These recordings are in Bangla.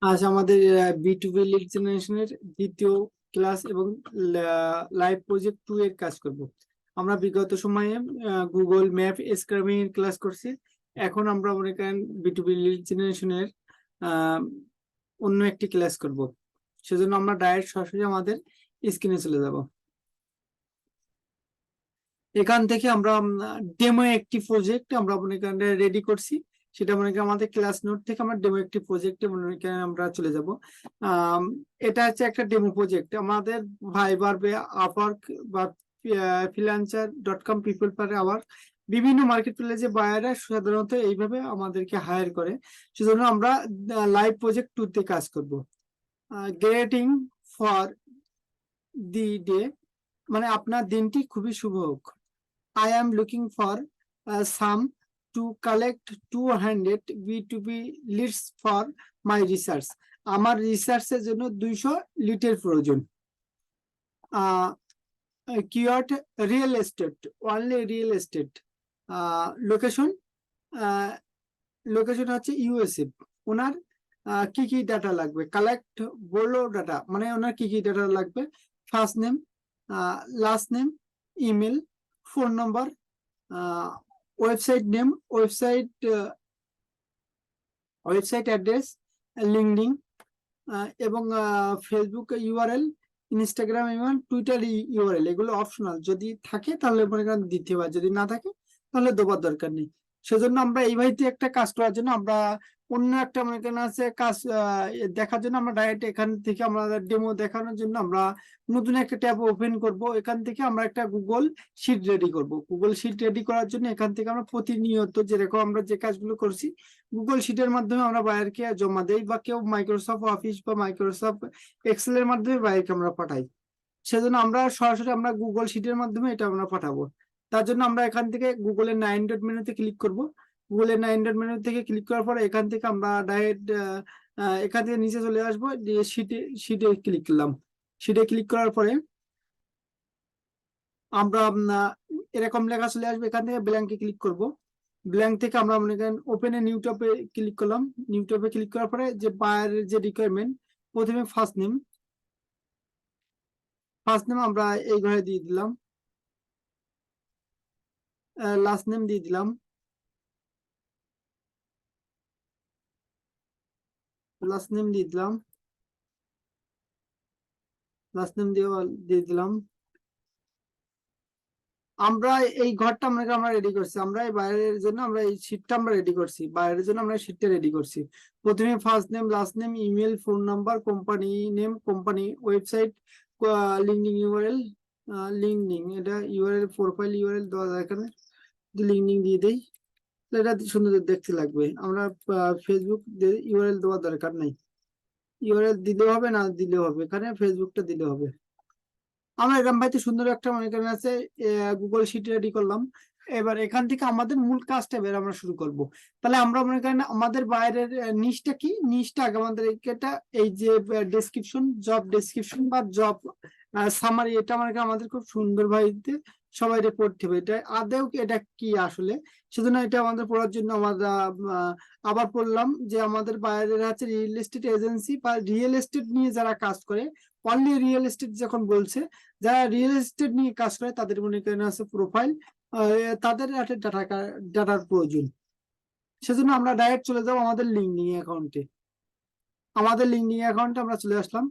আজ আমাদের B2B লিড জেনারেশনের দ্বিতীয় ক্লাস এবং লাইভ প্রজেক্ট 2 এর কাজ করব। আমরা বিগত সময়ে গুগল ম্যাপ স্ক্রাবিং এর ক্লাস করছি। এখন আমরা মনে করেন B2B লিড জেনারেশনের অন্য একটি ক্লাস করব। সেজন্য আমরা ডাইরেক্ট সরাসরি আমাদের স্ক্রিনে চলে যাব। এখান থেকে আমরা ডেমো একটি প্রজেক্ট আমরা মনে করেন রেডি করছি। সেটা মনে করেন আমাদের ক্লাস নোট থেকে আমরা ডেমো একটি প্রজেক্টে মনে করেন আমরা চলে যাব। এটা হচ্ছে একটা ডেমো প্রজেক্ট। আমাদের ফাইবার বা আপওয়ার্ক বা freelancer.com পিপল পারে আবার বিভিন্ন মার্কেট প্লেসে বায়াররা সাধারণত এইভাবে আমাদেরকে হায়ার করে। সেজন্য আমরা লাইভ প্রজেক্ট 2 তে কাজ করব। গ্রেটিং ফর দি ডে মানে আপনার দিনটি খুবই শুভ হোক। I am looking for some to collect 200 B2B leads for my research. আমার রিসার্চের জন্য 200 লিডের প্রয়োজন। Keyword real estate, only real estate. Location location হচ্ছে ইউএসএ। ওনার কি কি ডাটা লাগবে? কালেক্ট বলো ডাটা মানে ওনার কি কি ডাটা লাগবে? First name, last name, email, phone number, website name, website address, LinkedIn এবং Facebook URL, Instagram email, Twitter URL. এগুলো অপশনাল, যদি থাকে তাহলে মনে করেন দিতে হবে, যদি না থাকে তাহলে দেবার দরকার নেই। সেজন্য আমরা এই ভাইতে একটা কাজ করার জন্য আমরা অন্য একটা মনে করেন আছে কাজ দেখার জন্য আমরা ডাইরেক্ট এখান থেকে আমাদের ডেমো দেখানোর জন্য আমরা নতুন একটা ট্যাব ওপেন করব। এখান থেকে আমরা একটা গুগল শিট রেডি করব। গুগল শিট রেডি করার জন্য এখান থেকে আমরা প্রতিনিয়ত যেরকম আমরা যে কাজগুলো করছি গুগল শিটের মাধ্যমে আমরা বায়ারকে জমা দেই, বা কেউ মাইক্রোসফট অফিস বা মাইক্রোসফট এক্সেল এর মাধ্যমে বায়ারকে আমরা পাঠাই। সেজন্য আমরা সরাসরি আমরা গুগল শিটের মাধ্যমে এটা আমরা পাঠাবো। তার জন্য আমরা এখান থেকে গুগলের 9 ডট মেনুতে ক্লিক করব। গুগলের 9 ডট মেনু থেকে ক্লিক করার পরে এখান থেকে আমরা ডাইরেক্ট এখান থেকে নিচে চলে আসবো, দিয়ে শিটে ক্লিক করলাম। শিটে ক্লিক করার পরে আমরা এরকম লেখা চলে আসবে। এখান থেকে ব্ল্যাঙ্কে ক্লিক করব। ব্ল্যাঙ্ক থেকে আমরা মনে করেন ওপেন এ নিউ টপে ক্লিক করলাম। নিউ টপে ক্লিক করার পরে যে বায়ারের যে রিকোয়ারমেন্ট, প্রথমে ফার্স্ট নেম আমরা এই ঘরে দিয়ে দিলাম, লাস্ট নেম দিয়ে দিলাম, লাস্ট নেম দিয়ে দিলাম, লাস্ট নেম দিয়ে দিলাম। আমরা এই ঘরটা আমরা রেডি করছি। আমরা এই বাইরের জন্য আমরা এই শীটটা আমরা রেডি করছি। বাইরের জন্য আমরা শীটটা রেডি করছি। প্রথমে first name, last name, email, phone number, company name, company website, LinkedIn URL, LinkedIn এটা ইউআরএল, প্রোফাইল ইউআরএল দেওয়া যায় এখানে। লিঙ্কডিন দিয়ে দেই, এটা সুন্দর দেখতে লাগবে। আমরা ফেসবুক ইউআরএল দেওয়ার দরকার নাই। ইউআরএল দিলেও হবে, না দিলেও হবে, এখানে ফেসবুকটা দিলে হবে। আমরা এরকম ভাইতে সুন্দর একটা মনে করেন আছে গুগল শিট রেডি করলাম। এবার এখান থেকে আমাদের মূল কাজটা বের আমরা শুরু করব। তাহলে আমরা মনে করেন আমাদের বাইরের নিচটা কি, নিচটা আগে আমাদের এটা এই যে ডেসক্রিপশন, জব ডেসক্রিপশন বা জব সামারি, এটা মনে করেন আমাদের খুব সুন্দর ভাইতে সবাই পড়তে হবে। এটা আদেও এটা কি আসলে, সেজন্য এটা আমাদের পড়ার জন্য আমরা আবার পড়লাম যে আমাদের বাইরের আছে রিয়েল এস্টেট এজেন্সি বা রিয়েল এস্টেট নিয়ে যারা কাজ করে, অনলি রিয়েল এস্টেট যখন বলছে, যারা রিয়েল এস্টেট নিয়ে কাজ করে তাদের মনে করেন আছে প্রোফাইল, তাদের একটা ডাটার প্রয়োজন। সেজন্য আমরা ডাইরেক্ট চলে যাবো আমাদের লিঙ্কডিন অ্যাকাউন্টে। আমাদের লিঙ্কডিন অ্যাকাউন্টে আমরা চলে আসলাম।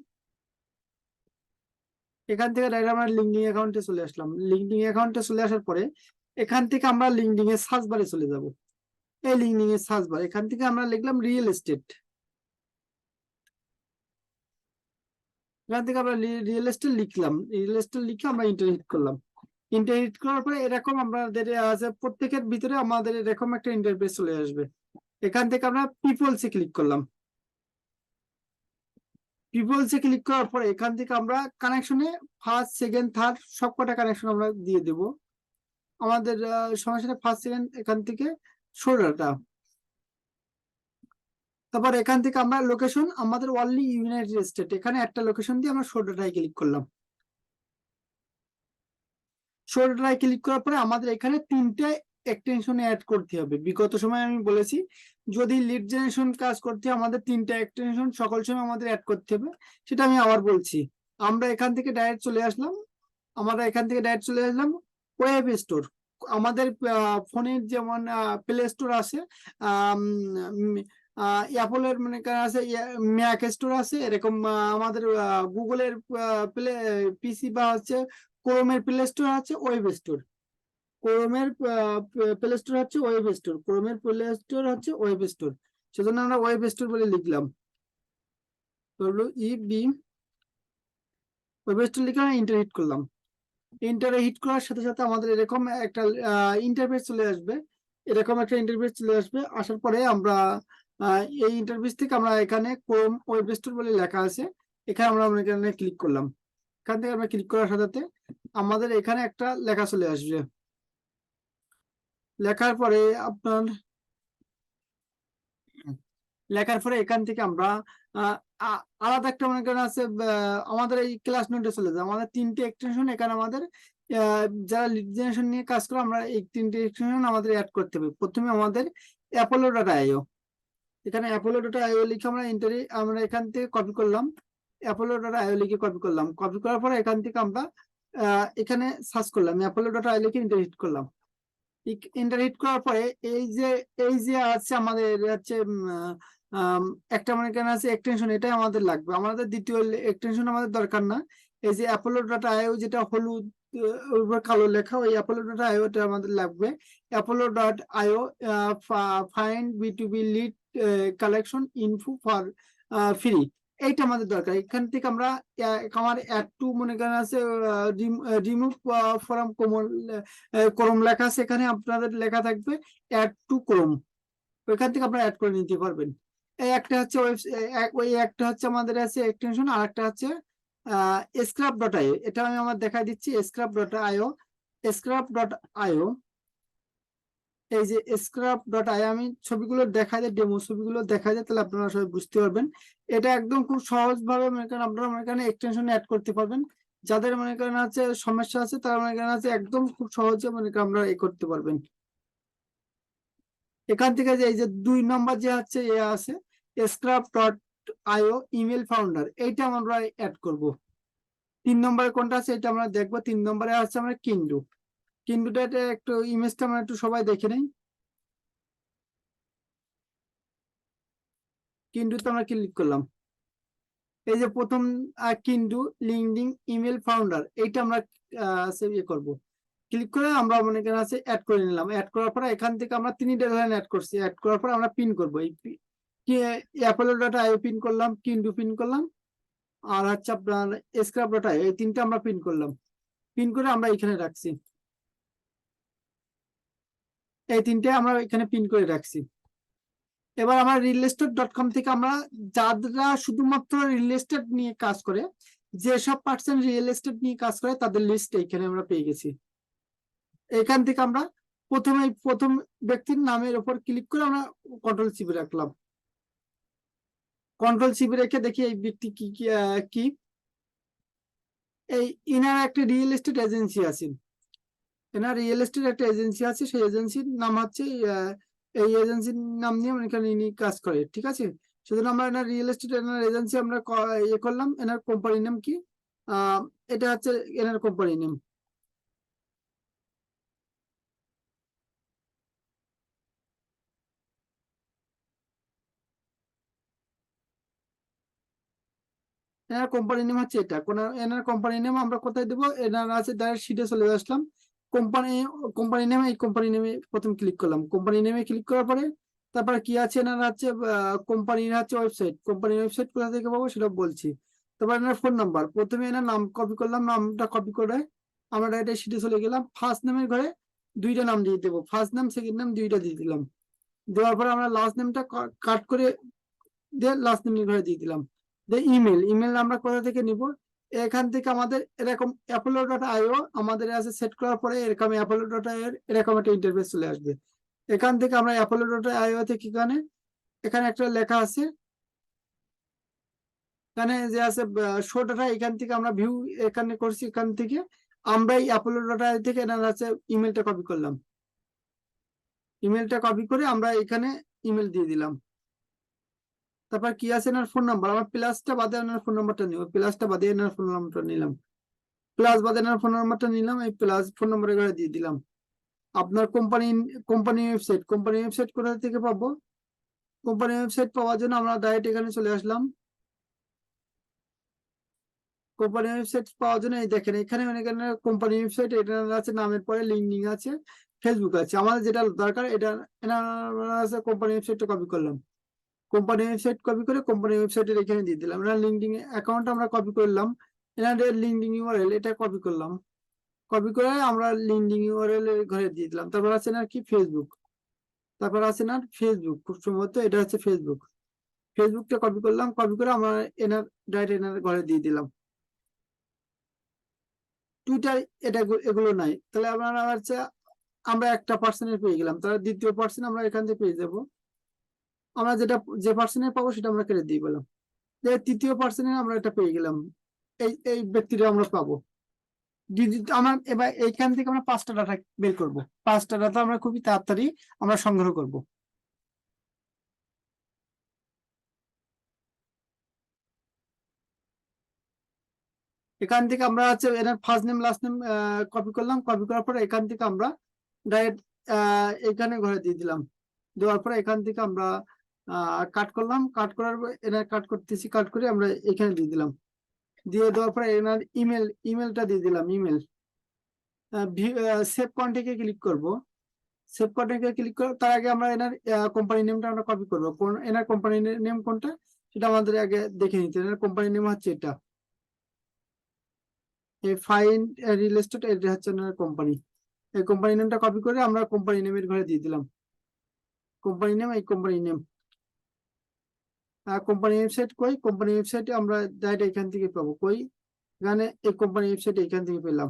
এখান থেকে ডাইরেক্ট আমরা লিঙ্কডিন অ্যাকাউন্টে চলে আসলাম। লিঙ্কডিন অ্যাকাউন্টে চলে আসার পরে এখান থেকে আমরা লিঙ্কডিন এর সার্চ বারে চলে যাব। এই লিঙ্কডিন এর সার্চ বার, এখান থেকে আমরা লিখলাম রিয়েল এস্টেট। এখান থেকে আমরা রিয়েল এস্টেট লিখলাম। রিয়েল এস্টেট লিখে আমরা ইন্টার হিট করলাম। ইন্টার হিট করার পরে এরকম আমাদের প্রত্যেকের ভিতরে আমাদের এরকম একটা ইন্টারফেস চলে আসবে। এখান থেকে আমরা পিপলসে ক্লিক করলাম। পিপলসে ক্লিক করার পরে এখান থেকে আমরা কানেকশনে ফার্স্ট, সেকেন্ড, থার্ড সবকটা কানেকশন আমরা দিয়ে দেব। আমাদের সমস্যাটা ফার্স্ট, সেকেন্ড এখান থেকে শোডাটা। তারপর এখান থেকে আমরা লোকেশন, আমাদের অনলি ইউনাইটেড স্টেট, এখানে একটা লোকেশন দিয়ে আমরা শোডাটায় ক্লিক করলাম। শোডাটায় ক্লিক করার পরে আমাদের এখানে তিনটে এক্সটেনশনে অ্যাড করতে হবে। বিগত সময় আমি বলেছি যদি লিড জেনারেশন কাজ করতে হয় আমাদের 3টা এক্সটেনশন সকল সময় আমাদের অ্যাড করতে হবে, সেটা আমি আবার বলছি। আমরা এখান থেকে ডাইরেক্ট চলে আসলাম, ওয়েব স্টোর। আমাদের ফোনের যেমন প্লে স্টোর আছে, অ্যাপলের মানে আছে ম্যাক স্টোর আছে, এরকম আমাদের গুগলের প্লে পিসি বা হচ্ছে ক্রোমের প্লে স্টোর আছে, ওয়েব স্টোর। ক্রোমের প্লে স্টোর হচ্ছে ওয়েব স্টোর, ক্রোমের প্লে স্টোর হচ্ছে ওয়েব স্টোর, সেজন্য আমরা ওয়েব স্টোর বলে লিখলাম। বি ওয়েব স্টোর লিখে আমরা ইন্টার হিট করলাম। ইন্টারে হিট করার সাথে সাথে আমাদের এরকম একটা ইন্টারফেস চলে আসবে, আসার পরে আমরা এই ইন্টারফেস থেকে আমরা এখানে ক্রোম ওয়েব স্টোর বলে লেখা আছে, এখানে আমরা এখানে ক্লিক করলাম। এখান থেকে আমরা ক্লিক করার সাথে সাথে আমাদের এখানে একটা লেখা চলে আসবে। লেখার পরে আপনার লেখার পরে এখান থেকে আমরা আলাদা একটা মনে করেন আছে, আমাদের এই ক্লাস নোটে চলে যায় আমাদের 3টে এক্সটেনশন এখানে আমাদের যারা লিড জেনারেশন নিয়ে কাজ করে আমরা এই 3টে এক্সটেনশন আমাদের অ্যাড করতে হবে। প্রথমে আমাদের অ্যাপোলো ডট আইও, এখানে অ্যাপোলো ডট আইও লিখে আমরা এখান থেকে কপি করলাম, অ্যাপোলো ডট আইও লিখে কপি করলাম। কপি করার পরে এখান থেকে আমরা এখানে সার্চ করলাম, অ্যাপোলো ডট আইও লিখে ইন্টার হিট করলাম। ইন্টার হিট করার পরে এই যে আছে আমাদের হচ্ছে একটা মনে করেন আছে এক্সটেনশন, এটাই আমাদের লাগবে, আমাদের দ্বিতীয় এক্সটেনশন আমাদের দরকার না। এই যে অ্যাপোলো ডট আইও যেটা হলুদ উপর কালো লেখা, ওই অ্যাপোলো ডট আইও টা আমাদের লাগবে। অ্যাপোলো ডট আইও ফাইন্ড বি2বি lead collection info for free, এইটা আমাদের দরকার। এখান থেকে আমরা আমার অ্যাড টু মনে করেন আছে রিমুভ ফ্রম ক্রোম লেখা আছে, এখানে আপনাদের লেখা থাকবে অ্যাড টু ক্রোম, ওইখান থেকে আপনারা অ্যাড করে নিতে পারবেন। এই একটা হচ্ছে ওই একটা হচ্ছে আমাদের আছে এক্সটেনশন, আর একটা হচ্ছে স্ক্রাপ ডট আইও, এটা আমি আমার দেখা দিচ্ছি স্ক্রাপ ডট আইও। স্ক্রাপ ডট আইও, এই যে স্ক্রাপ ডট আইও আমি ছবিগুলো দেখা যায়, ডেমো ছবিগুলো দেখা যায়, তাহলে আপনারা সবাই বুঝতে পারবেন। এটা একদম খুব সহজ ভাবে মনে করেন আপনারা মনে করেন এক্সটেনশন অ্যাড করতে পারবেন। যাদের মনে করেন আছে সমস্যা আছে তারা মনে করেন আছে একদম খুব সহজে মনে করেন আমরা করতে পারবেন। এখান থেকে যে এই যে 2 নম্বর যে হচ্ছে আছে স্ক্রাপ ডট আইও ইমেল ফাউন্ডার, এইটা আমরা অ্যাড করব। 3 নম্বরে কোনটা আছে এটা আমরা দেখবো। 3 নম্বরে আছে আমরা কিন্ডুটা একটু ইমেজটা আমরা একটু সবাই দেখে নেই। কিন্ডুতে আমরা ক্লিক করলাম, এই যে প্রথম কিন্ডু লিঙ্কডিন ইমেল ফাউন্ডার, এইটা আমরা ইয়ে করবো। ক্লিক করে আমরা মনে করেন আছে অ্যাড করে নিলাম। অ্যাড করার পরে এখান থেকে আমরা 3 লাইন অ্যাড করছি। অ্যাড করার পরে আমরা পিন করবো, এই অ্যাপোলো ডাটা আইও পিন করলাম, কিন্ডু পিন করলাম, আর হচ্ছে আপনার স্ক্রাপ ডাটা এই 3টা আমরা পিন করলাম। পিন করে আমরা এখানে রাখছি, এই 3টে আমরা এখানে পিন করে রাখছি। এবার আমরা realestate.com থেকে আমরা যারা শুধুমাত্র রিয়েল এস্টেট নিয়ে কাজ করে, যেসব পার্সন রিয়েল এস্টেট নিয়ে কাজ করে তাদের লিস্ট এখানে আমরা পেয়ে গেছি। এখান থেকে আমরা প্রথম ব্যক্তির নামের উপর ক্লিক করে আমরা কন্ট্রোল চিপে রাখলাম। কন্ট্রোল চিপে রেখে দেখি এই ব্যক্তি কি এই ইনার একটা রিয়েল এস্টেট এজেন্সি আছে, এনার রিয়েল এস্টেট একটা এজেন্সি আছে, সেই এজেন্সির নাম হচ্ছে এই এজেন্সির নাম নিয়ে এখানে ইনি কাজ করে, ঠিক আছে। সেজন্য আমরা এনার রিয়েল এস্টেট এনার এজেন্সি আমরা ইয়ে করলাম। এনার কোম্পানি নেম কি, এটা হচ্ছে এনার কোম্পানি নেম। এনার কোম্পানি নেম হচ্ছে এটা। এনার কোম্পানি নেম আমরা কোথায় দেবো, এনার আছে ডাইরেক্ট শিটে চলে আসলাম। কোম্পানি কোম্পানি নেমে এই কোম্পানি নেমে প্রথম ক্লিক করলাম। কোম্পানি নেমে ক্লিক করার পরে তারপরে কি আছে এনার হচ্ছে কোম্পানির হচ্ছে ওয়েবসাইট, কোম্পানির ওয়েবসাইট কোথা থেকে পাবো সেটা বলছি। তারপর এনার ফোন নাম্বার, প্রথমে এনার নাম কপি করলাম, নামটা কপি করে আমরা ডাইরেক্ট শিটে চলে গেলাম। ফার্স্ট নেমের ঘরে 2টা নাম দিয়ে দেবো, ফার্স্ট নাম সেকেন্ড নাম 2টা দিয়ে দিলাম। দেওয়ার পরে আমরা লাস্ট নেমটা কাট করে দিয়ে লাস্ট নেমের ঘরে দিয়ে দিলাম। ইমেল আমরা কোথা থেকে নিব, এখান থেকে আমাদের এরকম অ্যাপোলো ডট আইও আমাদের আছে সেট করার পরে এরকম অ্যাপোলো ডট আইও এরকম একটা ইন্টারফেস চলে আসবে। এখান থেকে আমরা অ্যাপোলো ডট আইও থেকে এখানে একটা লেখা আছে, এখানে যে আছে শো ডাটা, এখান থেকে আমরা ভিউ এখানে করছি। এখান থেকে আমরা এই অ্যাপোলো ডট আইও থেকে এনার আছে ইমেলটা কপি করলাম। ইমেলটা কপি করে আমরা এখানে ইমেল দিয়ে দিলাম। তারপর কি আছে, এনার ফোন নাম্বার, আমার প্লাসটা বাদে এনার ফোন নাম্বারটা নিব, প্লাসটা বাদে এনার ফোন নাম্বারটা নিলাম, প্লাস বাদে এনার ফোন নাম্বারটা নিলাম, এই প্লাস ফোন নাম্বারের ঘরে দিয়ে দিলাম। আপনার কোম্পানি ওয়েবসাইট কোথা থেকে পাবো? কোম্পানি ওয়েবসাইট পাওয়ার জন্য আমরা ডাইরেক্ট এখানে চলে আসলাম। কোম্পানি ওয়েবসাইট পাওয়ার জন্য এই দেখেন এখানে এখানে কোম্পানি ওয়েবসাইট, এটা আছে নামের পরে লিঙ্কডিন আছে, ফেসবুক আছে। আমাদের যেটা দরকার এটা আছে, কোম্পানি ওয়েবসাইটটা কপি করলাম, কোম্পানি ওয়েবসাইট কপি করে কোম্পানি ওয়েবসাইটের এখানে দিয়ে দিলাম। এনার লিঙ্কডিন অ্যাকাউন্ট আমরা কপি করলাম, এনাদের লিঙ্কডিন ইউআরএল এটা কপি করলাম, কপি করে আমরা লিঙ্কডিন ইউআরএল এর ঘরে দিয়ে দিলাম। তারপর আছে না কি ফেসবুক, তারপর আছে না ফেসবুক, খুব সম্ভবত এটা হচ্ছে ফেসবুক, ফেসবুকটা কপি করলাম, কপি করে আমরা এনার ডাইরেক্ট এনার ঘরে দিয়ে দিলাম। টুইটার এটা এগুলো নাই, তাহলে আপনারা হচ্ছে আমরা একটা পার্সনের পেয়ে গেলাম, তাহলে দ্বিতীয় পার্সন আমরা এখান থেকে পেয়ে যাব। আমরা যেটা যে পার্সনের পাবো সেটা আমরা কেটে দিয়ে পেলাম, যে তৃতীয় পার্সনের আমরা এটা পেয়ে গেলাম, এই এই ব্যক্তিটা আমরা পাবো। আমার এবার এইখান থেকে আমরা 5টা ডাটা বের করব, 5টা ডাটা আমরা খুবই তাড়াতাড়ি আমরা সংগ্রহ করব। এখান থেকে আমরা হচ্ছে এর first name last name copy করলাম, কপি করার পরে এখান থেকে আমরা ডাইরেক্ট এখানে ঘরে দিয়ে দিলাম, দেওয়ার পরে এখান থেকে আমরা কাট করলাম, কাট করার এনার কাট করতেছি, কাট করে আমরা এখানে দিয়ে দিলাম, দিয়ে দেওয়ার পরে এনার ইমেলটা দিয়ে দিলাম, ইমেল সেভ কন্টেন্টে ক্লিক করব, সেভ কন্টেন্টে ক্লিক করে তার আগে আমরা এনার কোম্পানি নেমটা আমরা কপি করব, কোন এনার কোম্পানি নেম কোনটা সেটা আমাদের আগে দেখে নিতে। এনার কোম্পানি নেম হচ্ছে এটা, এই ফাইন রিয়েল এস্টেট, এটা হচ্ছে ওনার কোম্পানি। এই কোম্পানি নেমটা কপি করে আমরা কোম্পানি নেমের ঘরে দিয়ে দিলাম, কোম্পানি নেম, এই কোম্পানি নেম। কোম্পানি ওয়েবসাইট কই, কোম্পানি ওয়েবসাইটে আমরা ডাইরেক্ট এখান থেকে পাবো, কই এখানে এই কোম্পানি ওয়েবসাইট এখান থেকে পেলাম,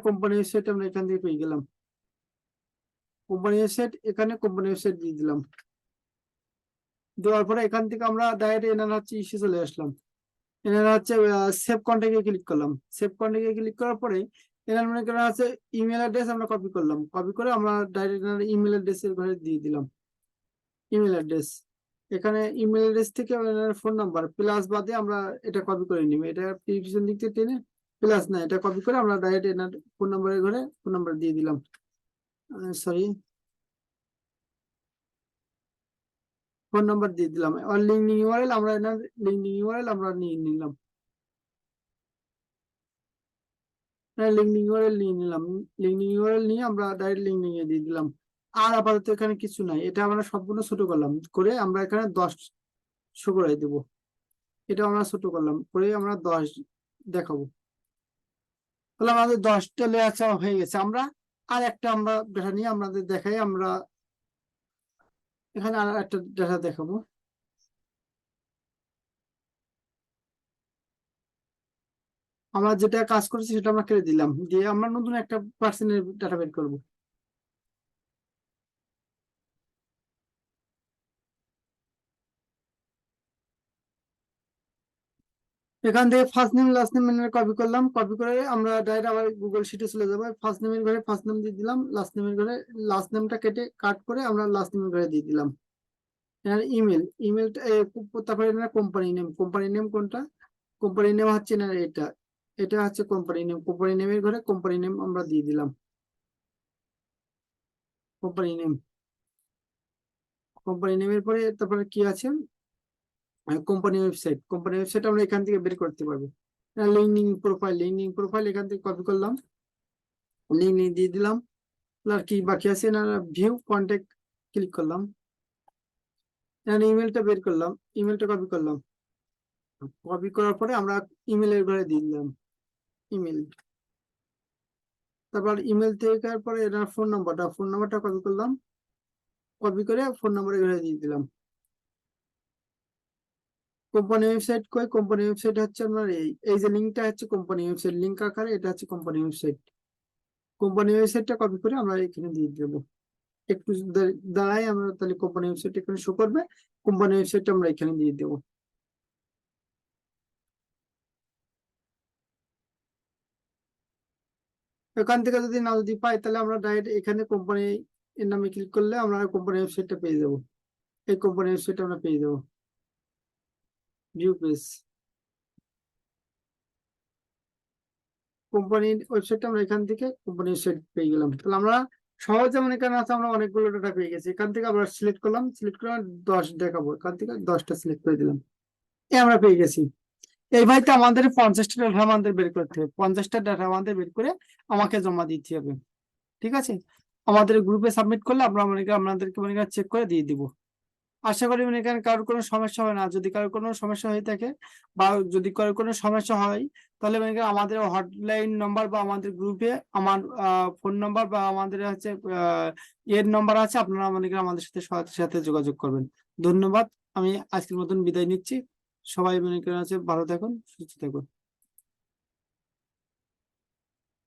কোম্পানি ওয়েবসাইট আমরা এখান থেকে পেয়ে গেলাম, কোম্পানি ওয়েবসাইট এখানে কোম্পানি ওয়েবসাইট দিয়ে দিলাম, দেওয়ার পরে এখান থেকে আমরা ডাইরেক্ট এনার হচ্ছে ইসে চলে আসলাম, এনার হচ্ছে সেভ কন্টাক্টে ক্লিক করলাম, সেভ কন্টাক্টে ক্লিক করার পরে এনার মনে করা আছে ইমেল অ্যাড্রেস আমরা কপি করলাম, কপি করে আমরা ডাইরেক্ট এনার ইমেল অ্যাড্রেসের ঘরে দিয়ে দিলাম, ইমেল অ্যাড্রেস। এখানে ইমেল অ্যাড্রেস থেকে ফোন নাম্বার প্লাস বাদে আমরা এটা কপি করে নিব, এটা পিছন দিক থেকে টেনে প্লাস না, এটা কপি করে আমরা ডাইরেক্ট এনার ফোন নাম্বারের ঘরে ফোন নাম্বার দিয়ে দিলাম, সরি ফোন নাম্বার দিয়ে দিলাম। আর লিঙ্কডিন ইউআরএল আমরা এনার লিঙ্কডিন ইউআরএল আমরা নিয়ে নিলাম, লিঙ্কডিন ইউআরএল নিয়ে নিলাম, লিঙ্কডিন ইউআরএল নিয়ে আমরা ডাইরেক্ট লিঙ্কডিন এ দিয়ে দিলাম। আর আপাতত এখানে কিছু নাই, এটা আমরা সম্পূর্ণ ছোট করলাম, করে আমরা এখানে 10 শো করে দেবো, এটা আমরা ছোট করলাম করে আমরা 10 দেখাবো। তাহলে আমাদের 10টা লেয়ার চাওয়া হয়ে গেছে। আমরা আর একটা আমরা ডেটা নিয়ে আমাদের দেখাই, আমরা এখানে আর একটা ডেটা দেখাবো। আমরা যেটা কাজ করছি সেটা আমরা কেটে দিলাম, দিয়ে আমরা নতুন একটা পার্সনের ডাটা বের করবো। এখান থেকে first name last name copy করলাম, কপি করে আমরা ডাইরেক্ট আবার গুগল শিটে চলে যাবো, ফার্স্ট নেমের ঘরে ফার্স্ট নেম দিয়ে দিলাম, লাস্ট নেমের ঘরে লাস্ট নেমটা কেটে কাট করে আমরা লাস্ট নেমের ঘরে দিয়ে দিলাম। এখানে ইমেলটা তারপরে কোম্পানি নেম, কোম্পানি নেম কোনটা, কোম্পানি নেম হচ্ছে না এটা, এটা হচ্ছে কোম্পানি নেম, কোম্পানি নেমের ঘরে কোম্পানি নেম আমরা দিয়ে দিলাম, কোম্পানি নেম, কোম্পানি নেমের পরে তারপরে কি আছে, কোম্পানি ওয়েবসাইট, কোম্পানি ওয়েবসাইট আমরা এখান থেকে বের করতে পারবো। লিঙ্কডিন প্রোফাইল এখান থেকে কপি করলাম, লিঙ্কডিন দিয়ে দিলাম। আর কি বাকি আছে না, ভিউ কন্ট্যাক্ট ক্লিক করলাম, এখানে ইমেলটা বের করলাম, ইমেলটা কপি করলাম, কপি করার পরে আমরা ইমেলের ঘরে দিয়ে দিলাম ইমেল। তারপর ইমেল থেকে পরে এনার ফোন নাম্বারটা কপি করলাম, কপি করে ফোন নাম্বারের ঘরে দিয়ে দিলাম। কোম্পানি ওয়েবসাইট কই, কোম্পানি ওয়েবসাইট হচ্ছে আপনার এই এই যে লিঙ্কটা হচ্ছে কোম্পানি ওয়েবসাইট, লিঙ্ক আকারে এটা হচ্ছে কোম্পানি ওয়েবসাইট, কোম্পানি ওয়েবসাইটটা কপি করে আমরা এখানে দিয়ে দেবো। একটু দাঁড়াই আমরা, তাহলে কোম্পানি ওয়েবসাইট এখানে শো করবে, কোম্পানি ওয়েবসাইটটা আমরা এখানে দিয়ে দেবো। এখান থেকে যদি না যদি পাই তাহলে আমরা ডাইরেক্ট এখানে কোম্পানি এর নামে ক্লিক করলে আমরা কোম্পানি ওয়েবসাইটটা পেয়ে যাবো। এই কোম্পানি ওয়েবসাইট আমরা পেয়ে যাবো, ভিউ পেজ, কোম্পানির ওয়েবসাইটটা আমরা এখান থেকে কোম্পানি ওয়েবসাইট পেয়ে গেলাম। তাহলে আমরা সহজে মনে করেন আছে আমরা অনেকগুলো ডাটা পেয়ে গেছি। এখান থেকে আমরা সিলেক্ট করলাম, সিলেক্ট করে 10 দেখাবো, এখান থেকে 10টা সিলেক্ট করে দিলাম, এই আমরা পেয়ে গেছি। এই ভাইতে আমাদের 50টা ডাটা আমাদের বের করতে হবে, 50টা ডাটা আমাদের বের করে আমাকে জমা দিতে হবে। ঠিক আছে, আমাদের গ্রুপে সাবমিট করলে আমরা মনে করি আপনাদেরকে মনে করি চেক করে দিয়ে দিব। আশা করি মনে করেন কারোর কোনো সমস্যা হয় না। যদি কারোর কোনো সমস্যা হয়ে থাকে বা যদি কারোর কোনো সমস্যা হয় তাহলে মনে করেন আমাদের হটলাইন নাম্বার বা আমাদের গ্রুপে আমার ফোন নাম্বার বা আমাদের হচ্ছে এর নাম্বার আছে, আপনারা মনে করেন আমাদের সাথে সাথে সাথে যোগাযোগ করবেন। ধন্যবাদ, আমি আজকের মতন বিদায় নিচ্ছি। সবাই মনে করেন আছে ভালো থাকুন, সুস্থ থাকুন।